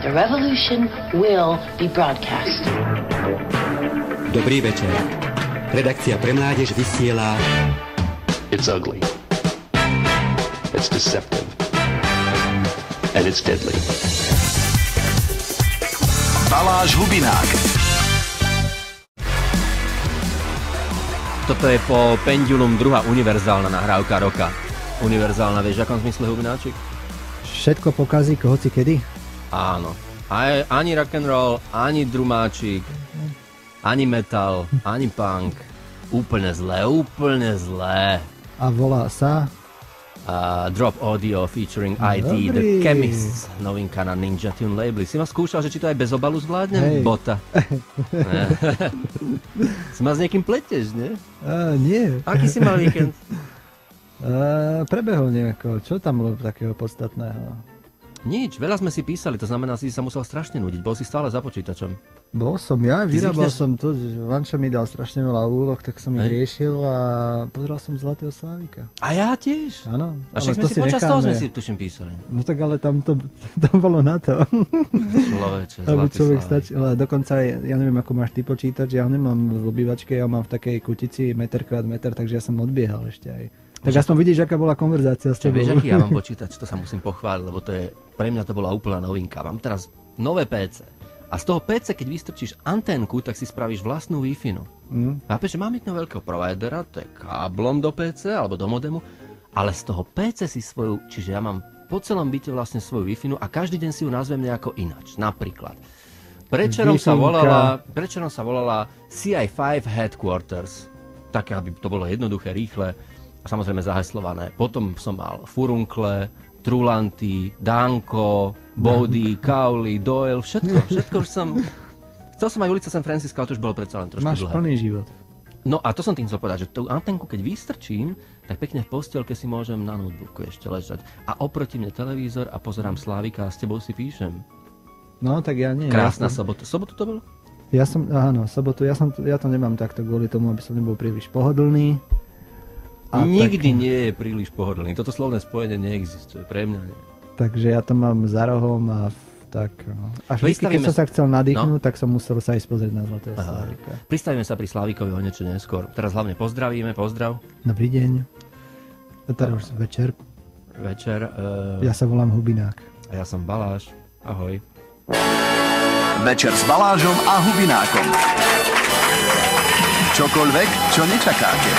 The revolution will be broadcast. Dobrý večer. Redakcia pre mládež vysiela It's ugly. It's deceptive. And it's deadly. Baláž Hubinák. Toto je po Pendulum druhá univerzálna nahrávka roka. Univerzálna, vieš, v akom zmysle, Hubináčik? Všetko pokazí, hoci kedy? Áno. Ani rock'n'roll, ani drumáčik, ani metal, ani punk. Úplne zlé, úplne zlé. A volá sa? Drop Audio featuring ID, The Chemists, novinka na Ninja Tune labeli. Si ma skúšal, že či to aj bez obalu zvládnem? Hej. Bota. Si ma s niekým pleteš, nie? Nie. Aký si mal víkend? Prebehol nejako. Čo tam bolo takého podstatného? Nič, veľa sme si písali, to znamená, si sa musel strašne nudiť. Bol si stále za počítačom. Bol som, vyrábal som to, že Vanča mi dal strašne veľa úloh, tak som ich riešil a pozeral som Zlatého Slávika. A ja tiež. Áno. A však sme si počas toho sme si tuším písali. No tak ale tam bolo na to. Človeče, aby Zlatý človek Slávik. stačil. Ale dokonca, ja neviem, ako máš ty počítač, ja ho nemám v obývačke, ja ho mám v takej kutici meter krát meter, takže ja som odbiehal ešte aj. Tak aspoň vidíš, aká bola konverzácia s tebou. Vieš, aký ja mám počítač, to sa musím pochváliť, lebo to je, pre mňa to bola úplná novinka. Mám teraz nové PC. A z toho PC, keď vystrčíš anténku, tak si spravíš vlastnú Wi-Fi. Chápeš, že mám jedného veľkého providera, to je káblom do PC alebo do modemu, ale z toho PC si svoju, čiže ja mám po celom byte vlastne svoju Wi-Fi a každý deň si ju nazvem nejako inač. Napríklad, prečerom sa volala CI5 Headquarters, také, aby to bolo jednoduché, rýchle, a samozrejme zaheslované. Potom som mal Furunkle, Trulanty, Danko, Body, Cowley, Doyle, všetko už som... Chcel som aj ulica San Francisco, ale to už bolo predsa len trošku dlhé. Máš plný život. No a to som tým chcel povedať, že tú antenku, keď vystrčím, tak pekne v postielke si môžem na notebooku ešte ležať. A oproti mne televízor a pozerám Slávika a s tebou si píšem. No tak ja nie. Krásna sobota. Sobotu to bolo? Áno, sobotu. Ja to nemám takto kvôli tomu, aby som nebol príliš pohodlný. Nikdy nie je príliš pohodlný. Toto slovné spojenie neexistuje. Pre mňa nie. Takže ja to mám za rohom a tak... No. Až vždy, keď som sa chcel nadýchnúť, tak som musel sa ísť pozrieť na Zlatého Slávika. Pristavíme sa pri Slávikovi o niečo neskôr. Teraz hlavne pozdravíme. Pozdrav. Dobrý deň. Teraz už večer. Ja sa volám Hubinák. A ja som Baláš. Ahoj. Večer s Balážom a Hubinákom. Čokoľvek, čo nečakáte.